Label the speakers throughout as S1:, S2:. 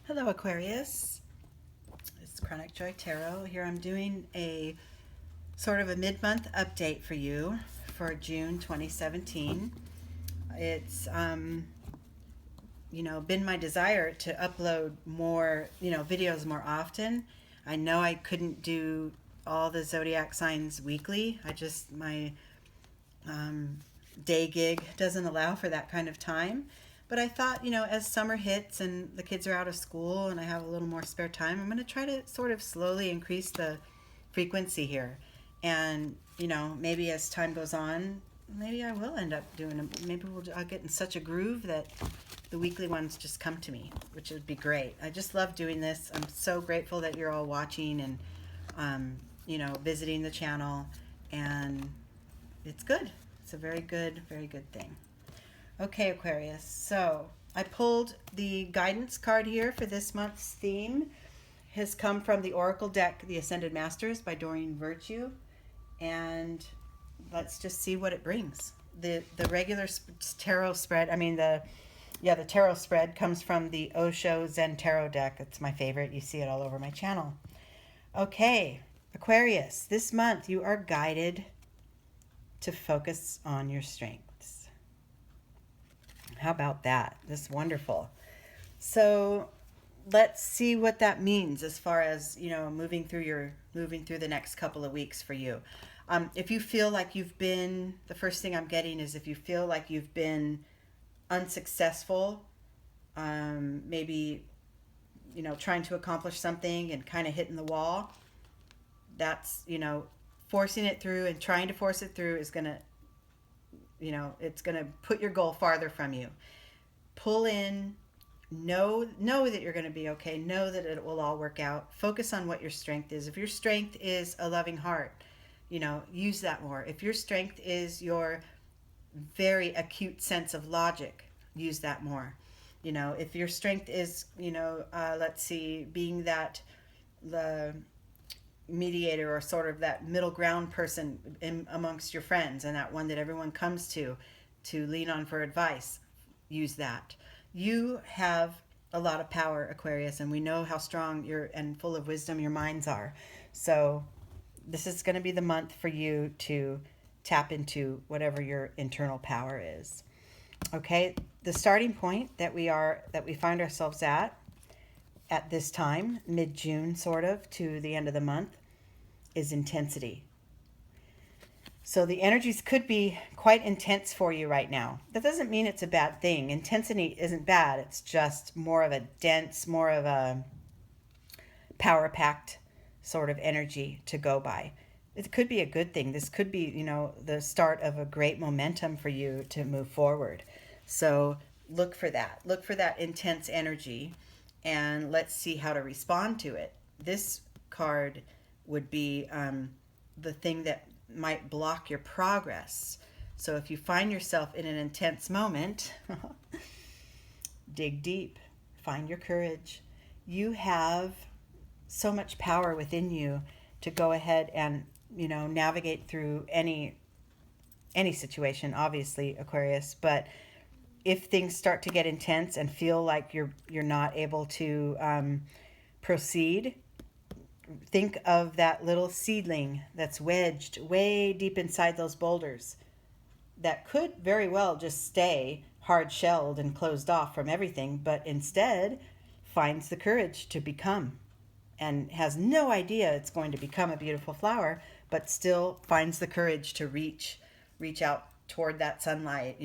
S1: Hello Aquarius, it's Chronic Joy Tarot. Here I'm doing a sort of a mid-month update for you for June 2017. It's been my desire to upload more videos more often. I know I couldn't do all the zodiac signs weekly. My day gig doesn't allow for that kind of time. But I thought, as summer hits and the kids are out of school and I have a little more spare time, I'm going to try to sort of slowly increase the frequency here. And, maybe as time goes on, maybe I will end up doing them. Maybe I'll get in such a groove that the weekly ones just come to me, which would be great. I just love doing this. I'm so grateful that you're all watching and, visiting the channel. And it's good. It's a very good thing. Okay, Aquarius, so I pulled the guidance card here for this month's theme. It has come from the Oracle deck, The Ascended Masters by Doreen Virtue, and let's just see what it brings. The regular tarot spread, the tarot spread comes from the Osho Zen Tarot deck. It's my favorite. You see it all over my channel. Okay, Aquarius, this month you are guided to focus on your strengths. How about that? That's wonderful. So let's see what that means as far as, moving through the next couple of weeks for you. If you feel like the first thing I'm getting is if you feel like you've been unsuccessful, maybe, trying to accomplish something and kind of hitting the wall, that's, forcing it through and trying to force it through is going to, it's going to put your goal farther from you. Pull in, know that you're going to be okay. Know that it will all work out. Focus on what your strength is. If your strength is a loving heart, use that more. If your strength is your very acute sense of logic, use that more. If your strength is, being the mediator or sort of that middle ground person amongst your friends and that one that everyone comes to lean on for advice, use that. You have a lot of power, Aquarius, and we know how strong and full of wisdom your minds are. So this is going to be the month for you to tap into whatever your internal power is. Okay, the starting point that we find ourselves at this time, mid-June sort of to the end of the month, is intensity. So the energies could be quite intense for you right now. That doesn't mean it's a bad thing. Intensity isn't bad. It's just more of a dense, more of a power-packed sort of energy to go by. It could be a good thing. This could be, the start of a great momentum for you to move forward. So look for that. Look for that intense energy, and let's see how to respond to it. This card would be the thing that might block your progress. So if you find yourself in an intense moment, dig deep, find your courage. You have so much power within you to go ahead and, navigate through any situation, obviously, Aquarius. But if things start to get intense and feel like you're not able to proceed, think of that little seedling that's wedged way deep inside those boulders that could very well just stay hard-shelled and closed off from everything, but instead finds the courage to become and has no idea it's going to become a beautiful flower, but still finds the courage to reach out toward that sunlight,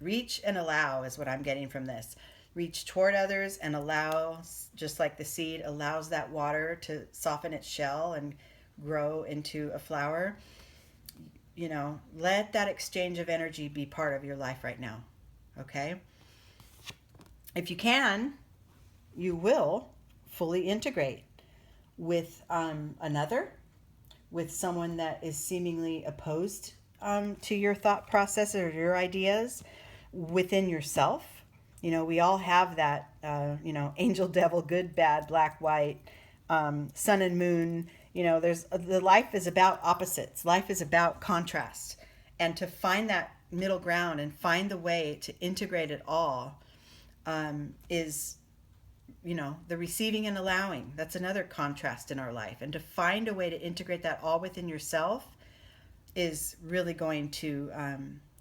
S1: reach and allow is what I'm getting from this. Reach toward others and allow, just like the seed allows that water to soften its shell and grow into a flower. Let that exchange of energy be part of your life right now. Okay? If you can, you will fully integrate with another, with someone that is seemingly opposed to your thought process or your ideas, within yourself. We all have that, angel, devil, good, bad, black, white, sun and moon. The life is about opposites. Life is about contrast. And to find that middle ground and find the way to integrate it all is the receiving and allowing. That's another contrast in our life. And to find a way to integrate that all within yourself is really going to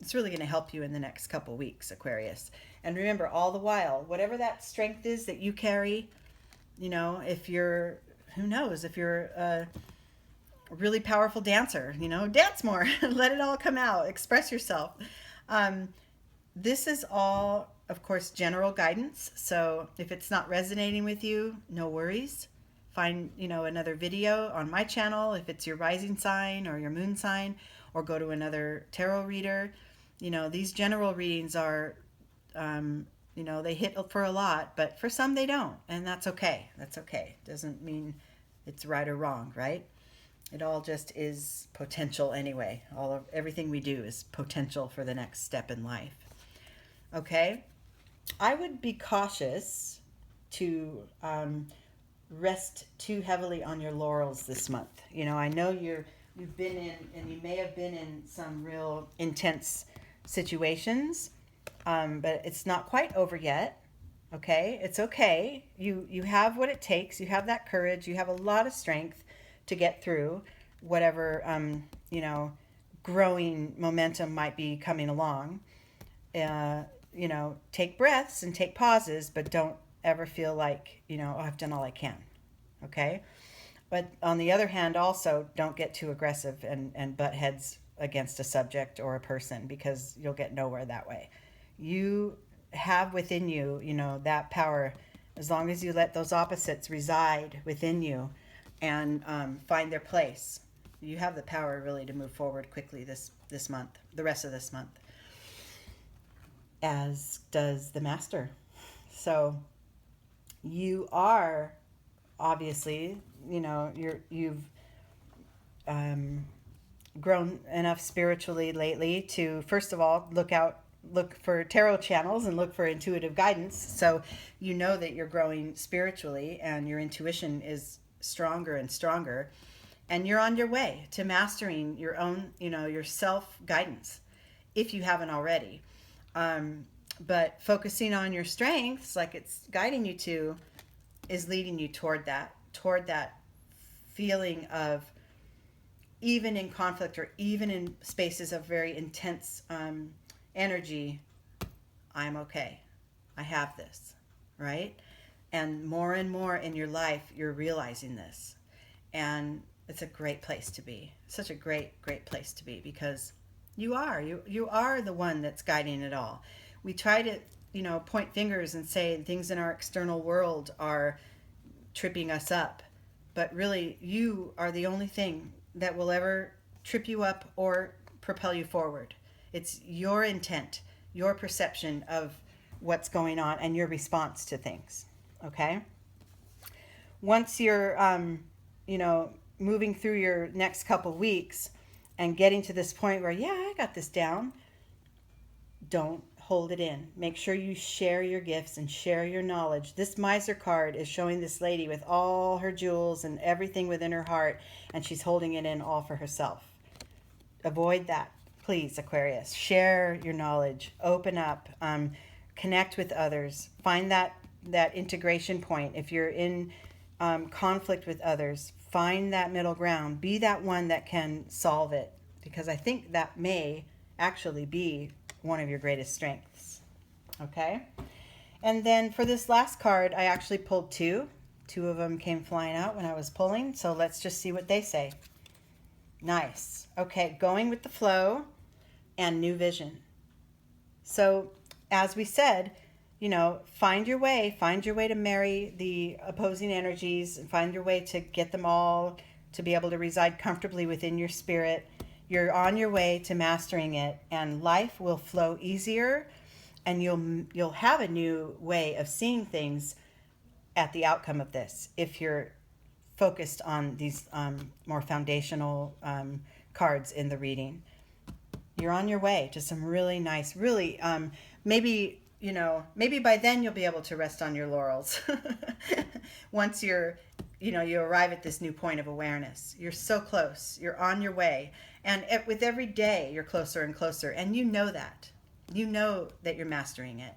S1: it's really going to help you in the next couple weeks, Aquarius. And remember, all the while, whatever that strength is that you carry, if you're, who knows, if you're a really powerful dancer, dance more. Let it all come out. Express yourself. This is all, of course, general guidance. So if it's not resonating with you, no worries. Find, another video on my channel if it's your rising sign or your moon sign, or go to another tarot reader. These general readings are, they hit for a lot, but for some they don't. And that's okay. That's okay. Doesn't mean it's right or wrong, right? It all just is potential anyway. Everything we do is potential for the next step in life. Okay? I would be cautious to rest too heavily on your laurels this month. I know you've been in, and you may have been in some real intense situations, but it's not quite over yet. Okay? It's okay. You have what it takes. You have that courage. You have a lot of strength to get through whatever, growing momentum might be coming along. Take breaths and take pauses, but don't ever feel like, I've done all I can. Okay? But on the other hand, also, don't get too aggressive and butt heads against a subject or a person, because you'll get nowhere that way. You have within you, that power, as long as you let those opposites reside within you and find their place. You have the power really to move forward quickly this month, the rest of this month, as does the Master. So you are obviously, you've grown enough spiritually lately to, first of all, look for tarot channels and look for intuitive guidance. So that you're growing spiritually and your intuition is stronger and stronger, and you're on your way to mastering your own, your self-guidance, if you haven't already. But focusing on your strengths, like it's guiding you to, is leading you toward that feeling of, even in conflict or even in spaces of very intense energy, I'm okay. I have this, right? And more in your life, you're realizing this. And it's a great place to be. Such a great, great place to be, because you are the one that's guiding it all. We try to, point fingers and say things in our external world are tripping us up. But really, you are the only thing that will ever trip you up or propel you forward. It's your intent, your perception of what's going on, and your response to things. Okay? Once you're, moving through your next couple weeks and getting to this point where, yeah, I got this down, don't hold it in. Make sure you share your gifts and share your knowledge. This Miser card is showing this lady with all her jewels and everything within her heart, and she's holding it in all for herself. Avoid that, please, Aquarius. Share your knowledge. Open up. Connect with others. Find that integration point. If you're in conflict with others, find that middle ground. Be that one that can solve it, because I think that may actually be one of your greatest strengths. Okay? And then for this last card, I actually pulled two. Two of them came flying out when I was pulling, so let's just see what they say. Nice. Okay, going with the flow and new vision. So, as we said, find your way to marry the opposing energies, and find your way to get them all to be able to reside comfortably within your spirit. You're on your way to mastering it, and life will flow easier, and you'll have a new way of seeing things at the outcome of this, if you're focused on these more foundational cards in the reading. You're on your way to some really nice, really, maybe by then you'll be able to rest on your laurels. Once you arrive at this new point of awareness. You're so close. You're on your way. And with every day, you're closer and closer. And you know that. You know that you're mastering it.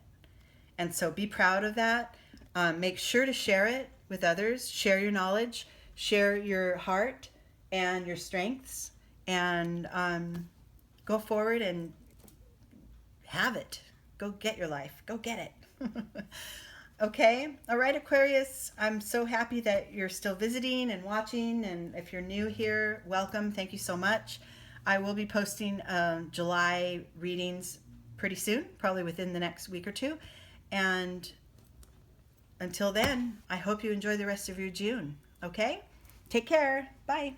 S1: And so be proud of that. Make sure to share it with others. Share your knowledge, share your heart and your strengths, and go forward and have it. Go get your life. Go get it. Okay. All right, Aquarius. I'm so happy that you're still visiting and watching. And if you're new here, welcome. Thank you so much. I will be posting July readings pretty soon, probably within the next week or two. And until then, I hope you enjoy the rest of your June. Okay? Take care. Bye.